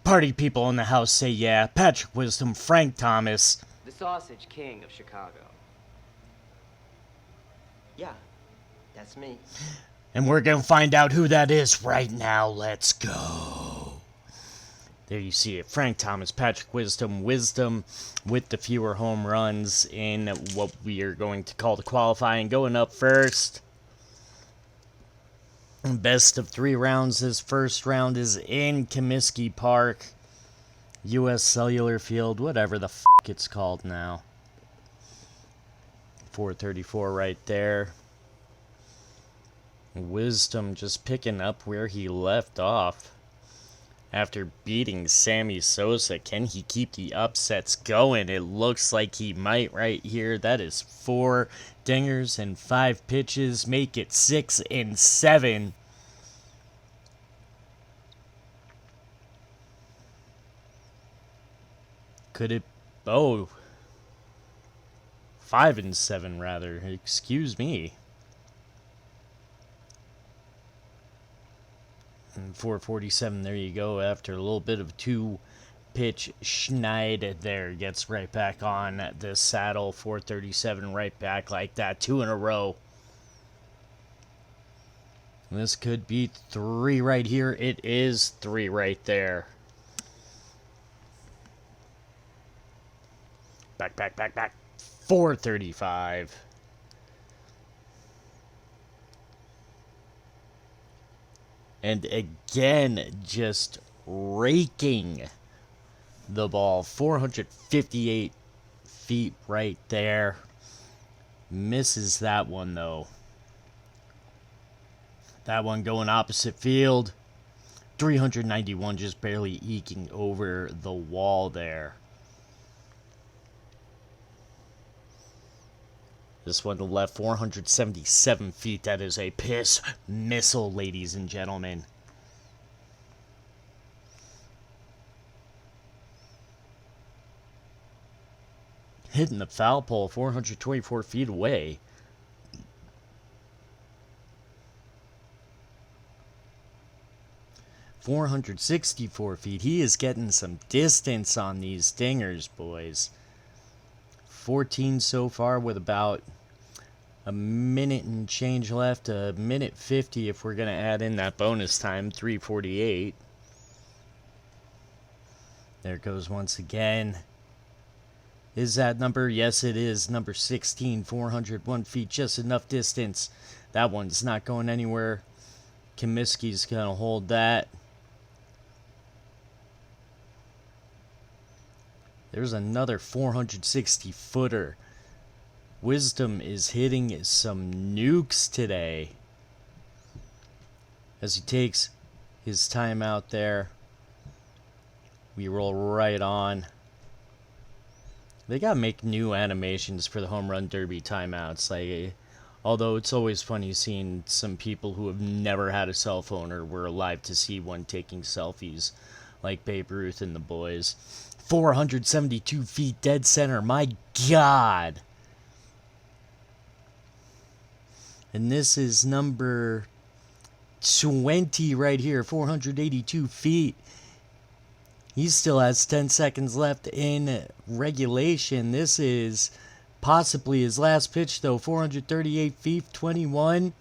Party people in the house say yeah. Patrick Wisdom, Frank Thomas. The Sausage King of Chicago. Yeah, that's me. And we're gonna find out who that is right now. Let's go. There you see it. Frank Thomas, Patrick Wisdom. Wisdom with the fewer home runs in what we are going to call the qualifying. Going up first. Best of 3 rounds. This first round is in Comiskey Park. U.S. Cellular Field. Whatever the f*** it's called now. 434 right there. Wisdom just picking up where he left off. After beating Sammy Sosa, can he keep the upsets going? It looks like he might right here. That is 4 dingers and 5 pitches. Make it 6 and 7. Could it... Oh. 5 and 7, rather. Excuse me. And 447, there you go. After a little bit of 2-pitch schneid there. Gets right back on the saddle. 437 right back like that. 2 in a row. This could be 3 right here. It is 3 right there. Back. 435. And again, just raking the ball. 458 feet right there. Misses that one, though. That one going opposite field. 391 just barely eking over the wall there. This one to left, 477 feet. That is a piss missile, ladies and gentlemen. Hitting the foul pole, 424 feet away. .464 feet. He is getting some distance on these dingers, boys. 14 so far with about a minute and change left. A minute 50 if we're going to add in that bonus time. 3:48. There it goes once again. Is that number? Yes, it is. Number 16. 401 feet. Just enough distance. That one's not going anywhere. Comiskey's going to hold that. There's another 460-footer. Wisdom is hitting some nukes today. As he takes his time out there. We roll right on. They gotta make new animations for the home run derby timeouts. Like, although it's always funny seeing some people who have never had a cell phone or were alive to see one taking selfies. Like Babe Ruth and the boys. 472 feet dead center. My God. And this is number 20 right here. 482 feet. He still has 10 seconds left in regulation. This is possibly his last pitch, though. 438 feet, 21.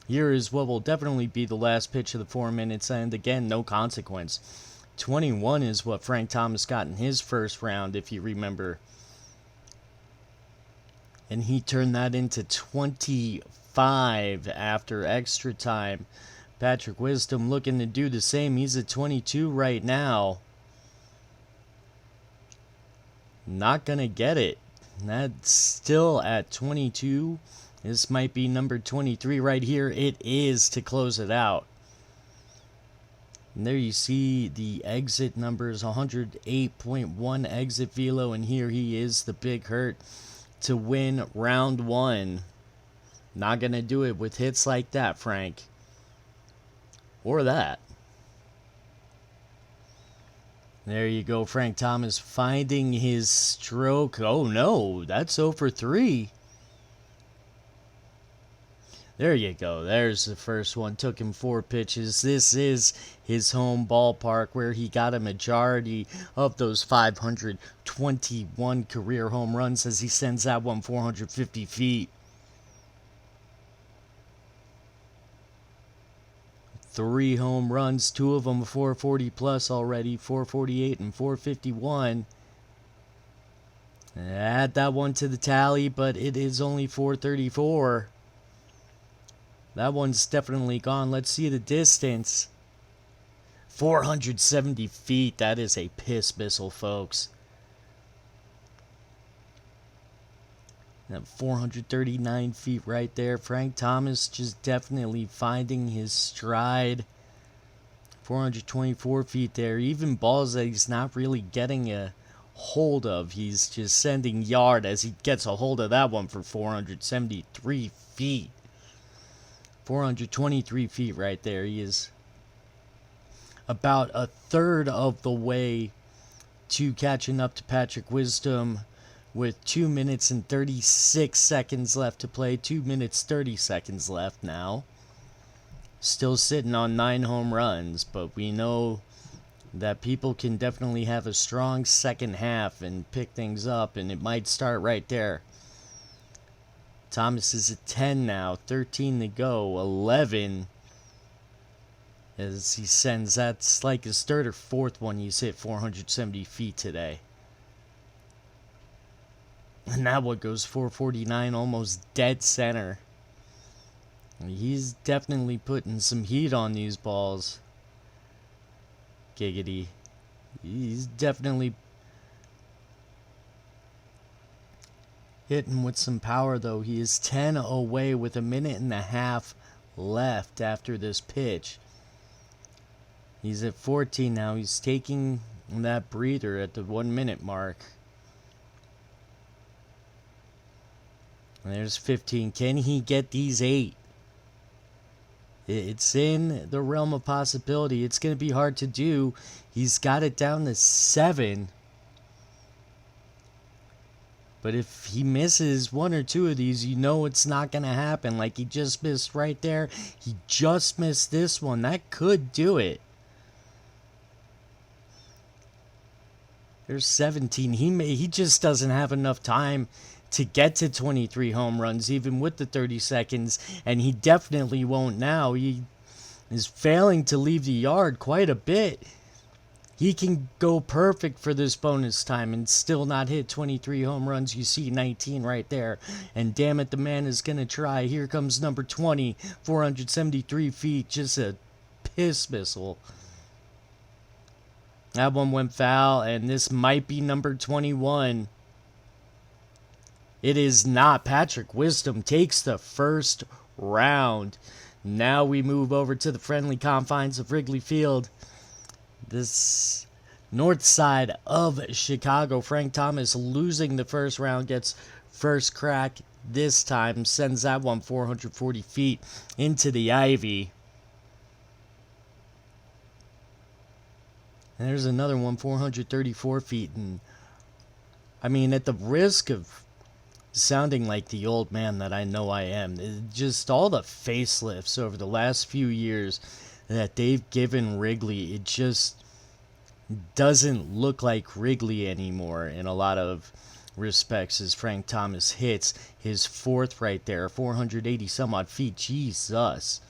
Here is what will definitely be the last pitch of the 4 minutes. And again, no consequence. 21 is what Frank Thomas got in his first round, if you remember. And he turned that into 25 after extra time. Patrick Wisdom looking to do the same. He's at 22 right now. Not going to get it. That's still at 22. This might be number 23 right here. It is to close it out. And there you see the exit numbers, 108.1 exit velo, and here he is, the big hurt, to win round 1. Not going to do it with hits like that, Frank. Or that. There you go, Frank Thomas finding his stroke. Oh no, that's 0 for 3. There you go. There's the first one. Took him 4 pitches. This is his home ballpark where he got a majority of those 521 career home runs as he sends that one 450 feet. 3 home runs, 2 of them 440 plus already, 448 and 451. Add that one to the tally, but it is only 434. That one's definitely gone. Let's see the distance. 470 feet. That is a piss missile, folks. That 439 feet right there. Frank Thomas just definitely finding his stride. 424 feet there. Even balls that he's not really getting a hold of, he's just sending yard as he gets a hold of that one for 473 feet. 423 feet right there. He is about a third of the way to catching up to Patrick Wisdom with 2 minutes and 36 seconds left to play. 2 minutes 30 seconds left now. Still sitting on 9 home runs, but we know that people can definitely have a strong second half and pick things up, and it might start right there. Thomas is at 10 now, 13 to go, 11 as he sends, that's like his third or fourth one he's hit 470 feet today. And that one goes 449, almost dead center. He's definitely putting some heat on these balls. Giggity. He's definitely hitting with some power, though. He is 10 away with a minute and a half left after this pitch. He's at 14 now. He's taking that breather at the 1 minute mark. And there's 15. Can he get these 8? It's in the realm of possibility. It's going to be hard to do. He's got it down to 7. But if he misses 1 or 2 of these, you know it's not going to happen. Like he just missed right there. He just missed this one. That could do it. There's 17. He just doesn't have enough time to get to 23 home runs, even with the 30 seconds. And he definitely won't now. He is failing to leave the yard quite a bit. He can go perfect for this bonus time and still not hit 23 home runs. You see 19 right there. And damn it, the man is going to try. Here comes number 20, 473 feet. Just a piss missile. That one went foul, and this might be number 21. It is not. Patrick Wisdom takes the first round. Now we move over to the friendly confines of Wrigley Field. This north side of Chicago. Frank Thomas losing the first round gets first crack this time. Sends that one 440 feet into the ivy. And there's another one 434 feet. And I mean, at the risk of sounding like the old man that I know I am, just all the facelifts over the last few years that they've given Wrigley, it just doesn't look like Wrigley anymore in a lot of respects as Frank Thomas hits his 4th right there, 480 some odd feet. Jesus.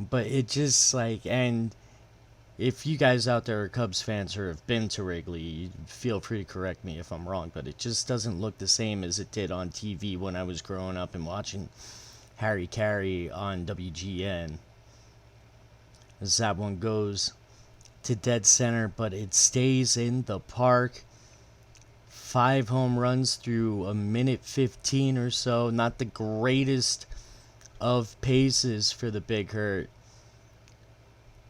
But it just like, and if you guys out there are Cubs fans or have been to Wrigley, feel free to correct me if I'm wrong, but it just doesn't look the same as it did on TV when I was growing up and watching Harry Carey on WGN. As that one goes to dead center, but it stays in the park. 5 home runs through a minute 15 or so. Not the greatest of paces for the Big Hurt.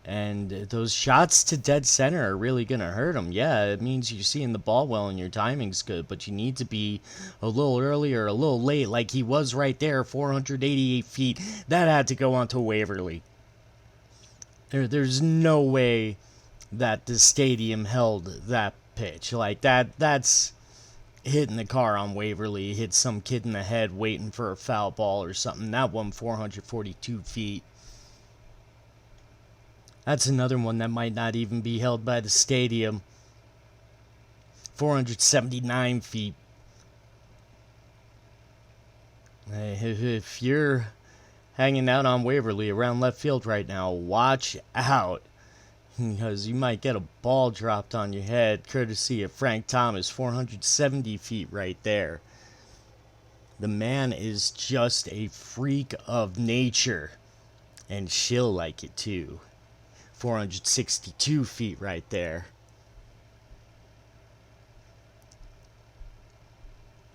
And those shots to dead center are really going to hurt him. Yeah, it means you're seeing the ball well and your timing's good, but you need to be a little early or a little late like he was right there, 488 feet. That had to go onto Waverly. There's no way that the stadium held that pitch. Like, that's hitting the car on Waverly, hit some kid in the head waiting for a foul ball or something. That one 442 feet. That's another one that might not even be held by the stadium. 479 feet. If you're hanging out on Waverly around left field right now, watch out. Because you might get a ball dropped on your head, courtesy of Frank Thomas. 470 feet right there. The man is just a freak of nature. And she'll like it too. 462 feet right there.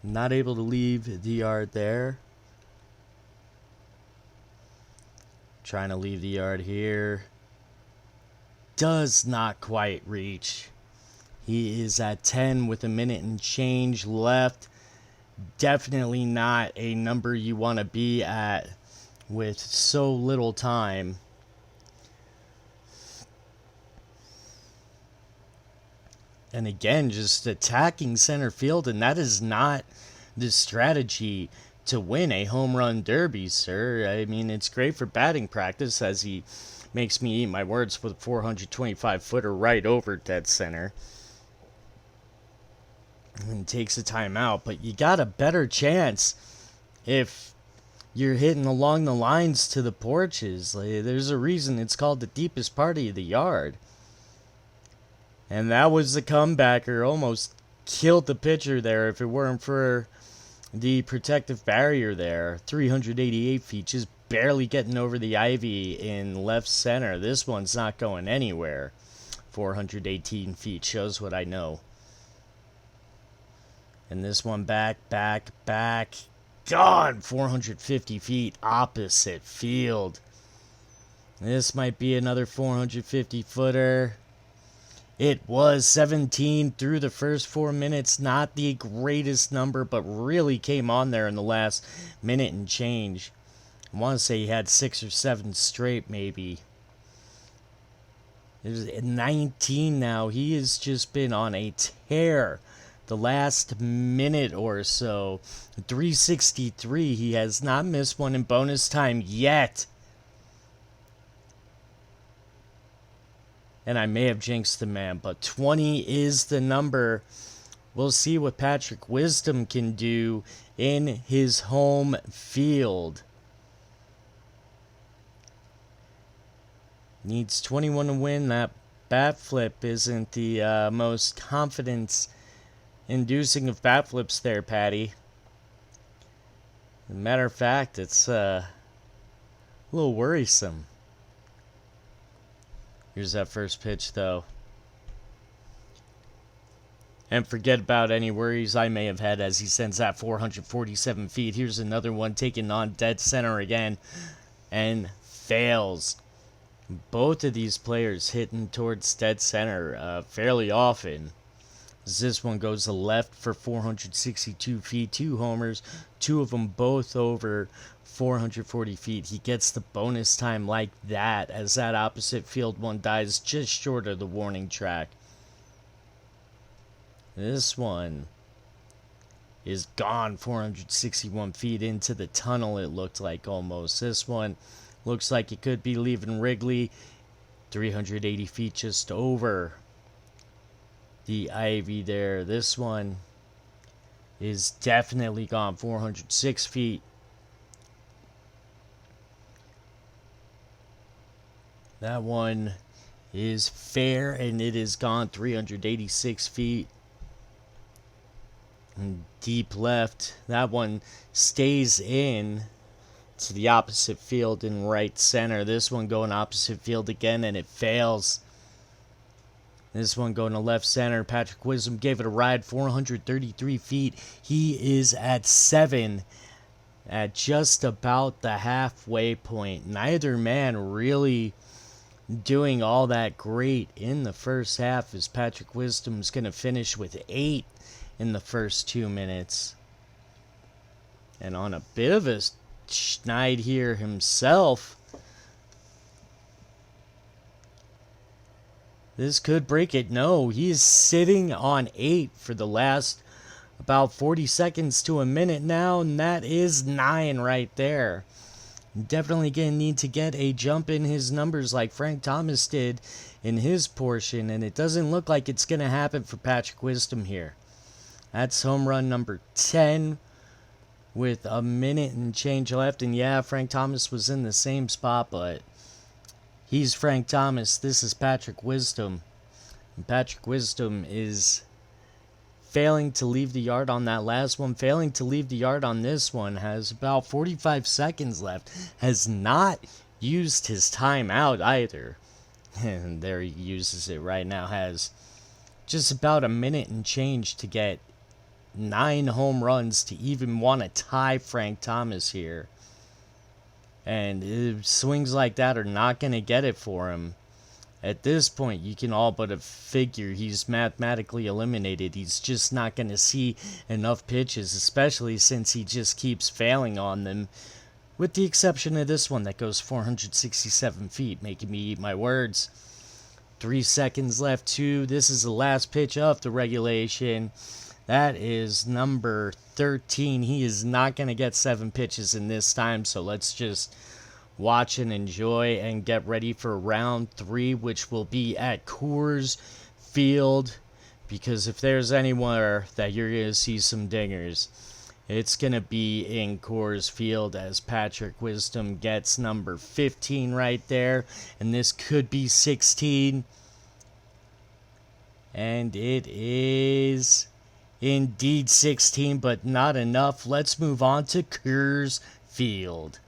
Not able to leave the yard there. Trying to leave the yard here. Does not quite reach. He is at 10 with a minute and change left. Definitely not a number you want to be at with so little time. And again, just attacking center field, and that is not the strategy to win a home run derby, sir. I mean, it's great for batting practice, as he makes me eat my words with a 425-footer right over dead center. And takes a timeout, but you got a better chance if you're hitting along the lines to the porches. There's a reason it's called the deepest part of the yard. And that was the comebacker. Almost killed the pitcher there if it weren't for the protective barrier there. 388 feet, just barely getting over the ivy in left center. This one's not going anywhere. 418 feet, shows what I know. And this one back. Gone! 450 feet opposite field. This might be another 450-footer. It was 17 through the first 4 minutes. Not the greatest number, but really came on there in the last minute and change. I want to say he had 6 or 7 straight, maybe. It was 19 now. He has just been on a tear the last minute or so. 363. He has not missed one in bonus time yet. And I may have jinxed the man, but 20 is the number. We'll see what Patrick Wisdom can do in his home field. Needs 21 to win. That bat flip isn't the most confidence-inducing of bat flips there, Patty. As a matter of fact, it's a little worrisome. Here's that first pitch, though. And forget about any worries I may have had as he sends that 447 feet. Here's another one taken on dead center again. And fails. Both of these players hitting towards dead center fairly often. As this one goes to left for 462 feet. 2 homers. 2 of them both over 440 feet. He gets the bonus time like that as that opposite field one dies just short of the warning track. This one is gone 461 feet into the tunnel, it looked like almost. This one looks like it could be leaving Wrigley 380 feet just over the ivy there. This one is definitely gone 406 feet. That one is fair, and it is gone 386 feet. And deep left. That one stays in to the opposite field in right center. This one going opposite field again, and it fails. This one going to left center. Patrick Wisdom gave it a ride, 433 feet. He is at 7 at just about the halfway point. Neither man really doing all that great in the first half, as Patrick Wisdom's going to finish with 8 in the first 2 minutes. And on a bit of a schneid here himself. This could break it. No, he is sitting on 8 for the last about 40 seconds to a minute now, and that is 9 right there. Definitely going to need to get a jump in his numbers like Frank Thomas did in his portion, and it doesn't look like it's going to happen for Patrick Wisdom here. That's home run number 10 with a minute and change left, and yeah, Frank Thomas was in the same spot, but he's Frank Thomas. This is Patrick Wisdom, and Patrick Wisdom is failing to leave the yard on that last one, failing to leave the yard on this one, has about 45 seconds left, has not used his timeout either, and there he uses it right now, has just about a minute and change to get 9 home runs to even want to tie Frank Thomas here, and swings like that are not going to get it for him. At this point, you can all but figure he's mathematically eliminated. He's just not going to see enough pitches, especially since he just keeps failing on them, with the exception of this one that goes 467 feet, making me eat my words. 3 seconds left, too. This is the last pitch of the regulation. That is number 13. He is not going to get 7 pitches in this time, so let's just watch and enjoy and get ready for round 3, which will be at Coors Field, because if there's anywhere that you're going to see some dingers, it's going to be in Coors Field, as Patrick Wisdom gets number 15 right there, and this could be 16, and it is indeed 16, but not enough. Let's move on to Coors Field.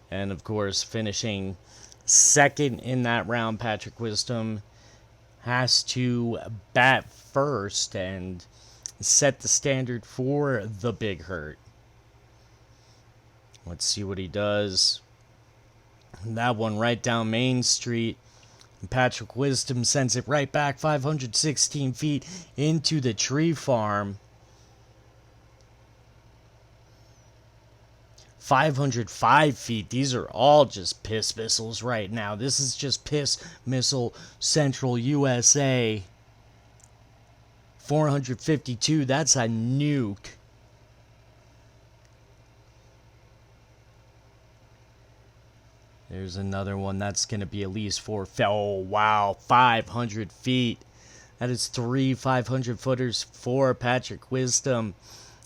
And of course, finishing second in that round, Patrick Wisdom has to bat first and set the standard for the Big Hurt. Let's see what he does. That one right down Main Street. Patrick Wisdom sends it right back 516 feet into the tree farm. 505 feet. These are all just piss missiles right now. This is just piss missile Central USA. 452. That's a nuke. There's another one. That's going to be at least 4. Oh, wow. 500 feet. That is 3 500-footers for Patrick Wisdom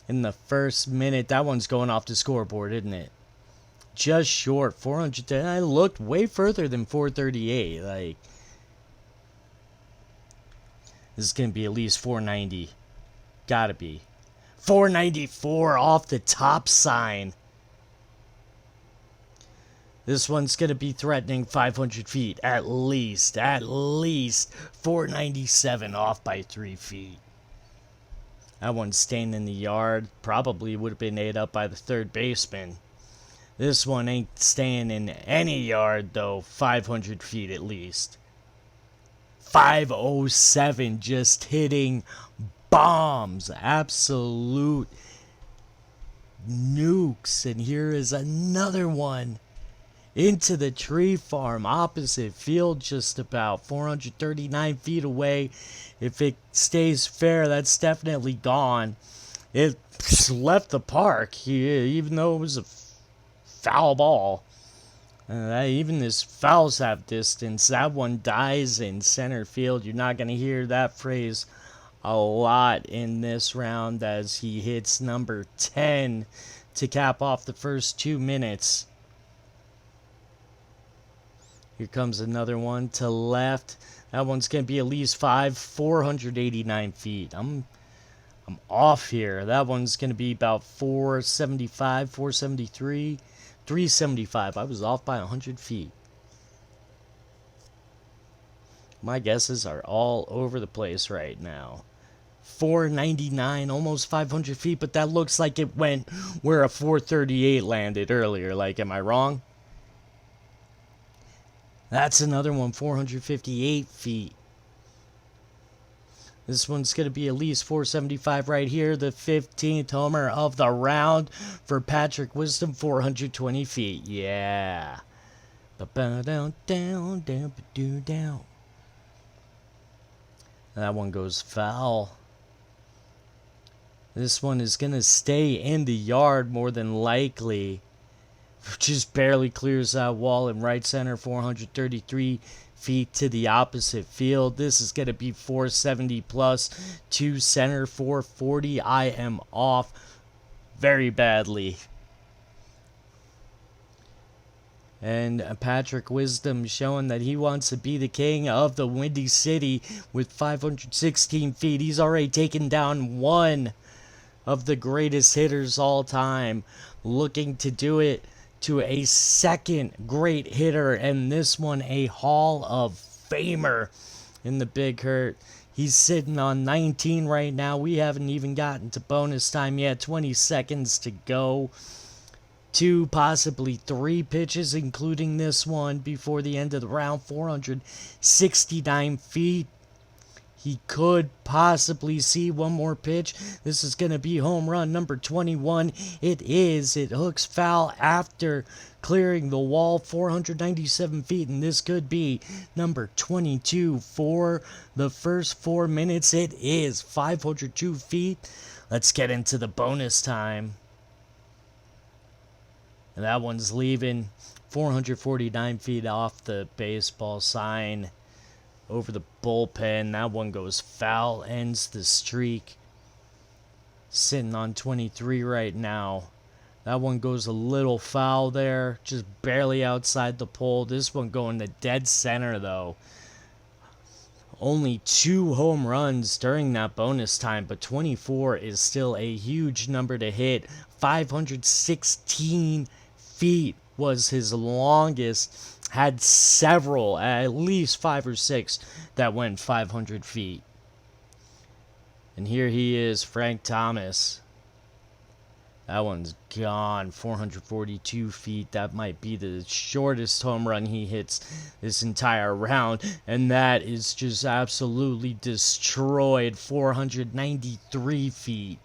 in the first minute. That one's going off the scoreboard, isn't it? Just short. 400. I looked way further than 438. Like, this is going to be at least 490. Gotta be. 494 off the top sign. This one's going to be threatening 500 feet. At least 497 off by 3 feet. That one's staying in the yard. Probably would have been ate up by the third baseman. This one ain't staying in any yard, though. 500 feet at least. 507 just hitting bombs. Absolute nukes. And here is another one. Into the tree farm, opposite field, just about 439 feet away. If it stays fair, that's definitely gone. It left the park, even though it was a foul ball. Even his fouls have distance. That one dies in center field. You're not going to hear that phrase a lot in this round, as he hits number 10 to cap off the first 2 minutes. Here comes another one to left. That one's going to be at least 489 feet. I'm off here. That one's going to be about 475, 473, 375. I was off by 100 feet. My guesses are all over the place right now. 499, almost 500 feet, but that looks like it went where a 438 landed earlier. Like, am I wrong? That's another one, 458 feet. This one's going to be at least 475 right here. The 15th homer of the round for Patrick Wisdom, 420 feet. Yeah. Down. That one goes foul. This one is going to stay in the yard more than likely. Just barely clears that wall in right center, 433 feet to the opposite field. This is going to be 470 plus to center, 440. I am off very badly. And Patrick Wisdom showing that he wants to be the king of the Windy City with 516 feet. He's already taken down one of the greatest hitters all time, looking to do it to a second great hitter, and this one a Hall of Famer in the Big Hurt. He's sitting on 19 right now. We haven't even gotten to bonus time yet. 20 seconds to go. 2, possibly 3 pitches, including this one, before the end of the round. 469 feet. He could possibly see one more pitch. This is going to be home run number 21. It is. It hooks foul after clearing the wall, 497 feet, and this could be number 22 for the first 4 minutes. It is 502 feet. Let's get into the bonus time. And that one's leaving 449 feet off the baseball sign over the bullpen. That one goes foul, ends the streak. Sitting on 23 right now. That one goes a little foul there, just barely outside the pole. This one going to dead center though. Only 2 home runs during that bonus time, but 24 is still a huge number to hit. 516 feet was his longest. Had several, at least 5 or 6, that went 500 feet. And here he is, Frank Thomas. That one's gone, 442 feet. That might be the shortest home run he hits this entire round. And that is just absolutely destroyed, 493 feet.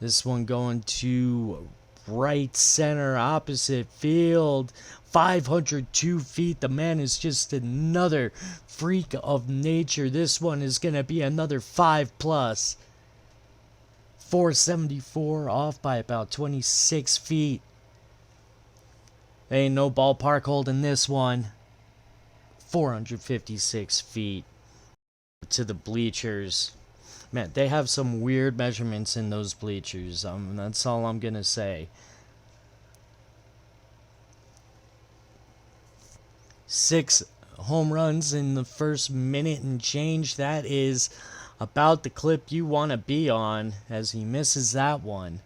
This one going to right center, opposite field, 502 feet. The man is just another freak of nature. This one is going to be another 5 plus. 474, off by about 26 feet. Ain't no ballpark holding this one. 456 feet to the bleachers. Man, they have some weird measurements in those bleachers. That's all I'm gonna say. 6 home runs in the first minute and change. That is about the clip you want to be on, as he misses that one.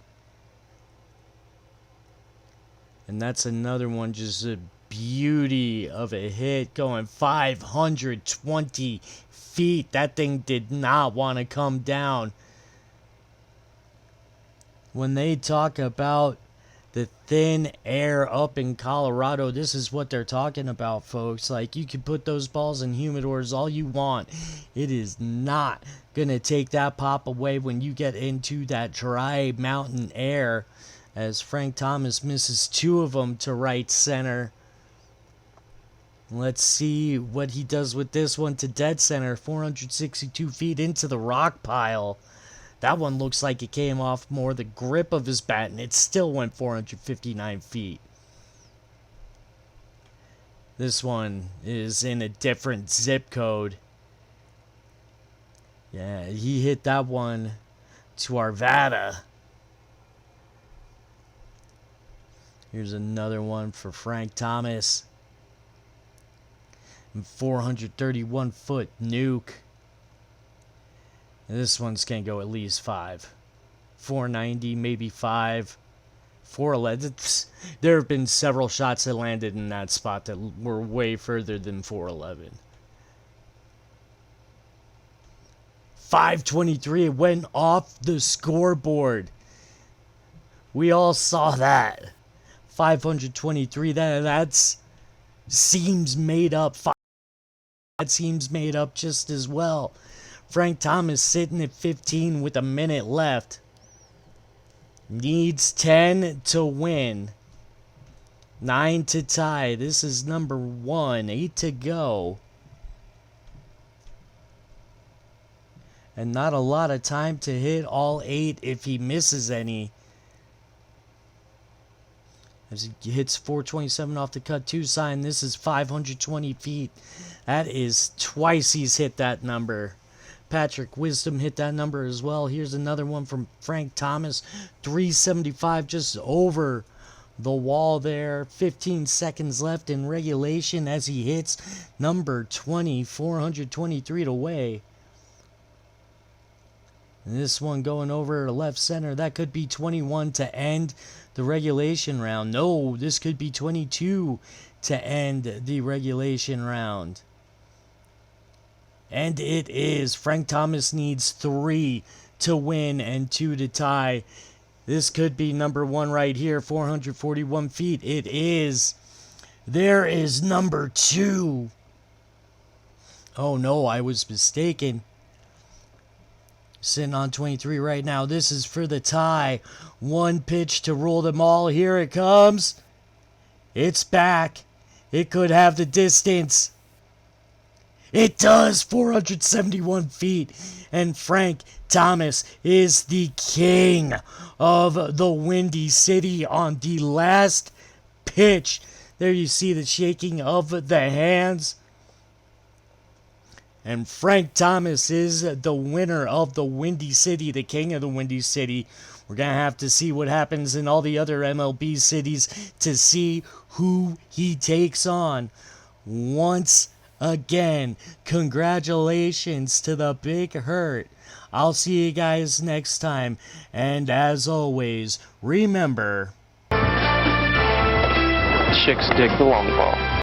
And that's another one, just a beauty of a hit, going 520 feet. That thing did not want to come down. When they talk about the thin air up in Colorado, this is what they're talking about, folks. Like, you can put those balls in humidors all you want. It is not gonna take that pop away when you get into that dry mountain air, as Frank Thomas misses 2 of them to right center. Let's see what he does with this one to dead center, 462 feet into the rock pile. That one looks like it came off more the grip of his bat, and it still went 459 feet. This one is in a different zip code. Yeah, he hit that one to Arvada. Here's another one for Frank Thomas. 431 foot nuke. This one's going to go at least 5. 490, maybe 5. 411. There have been several shots that landed in that spot that were way further than 411. 523. It went off the scoreboard. We all saw that. 523. That's seems made up. That seems made up just as well. Frank Thomas sitting at 15 with a minute left. Needs 10 to win. 9 to tie. This is number 1. 8 to go. and not a lot of time to hit all 8 if he misses any. As he hits 427 off the cut 2 sign, this is 520 feet. That is twice he's hit that number. Patrick Wisdom hit that number as well. Here's another one from Frank Thomas. 375 just over the wall there. 15 seconds left in regulation as he hits number 20. 423 to weigh. And this one going over to left center. That could be 21 to end the regulation round. No, this could be 22 to end the regulation round. And it is. Frank Thomas needs 3 to win and 2 to tie. This could be number 1 right here. 441 feet. It is. There is number 2. Oh no, I was mistaken. Sitting on 23 right now. This is for the tie. 1 pitch to rule them all. Here it comes. It's back. It could have the distance. It does. 471 feet. And Frank Thomas is the king of the Windy City on the last pitch. There you see the shaking of the hands. And Frank Thomas is the winner of the Windy City, the king of the Windy City. We're going to have to see what happens in all the other MLB cities to see who he takes on. Once again, congratulations to the Big Hurt. I'll see you guys next time. And as always, remember... Chicks dig the long ball.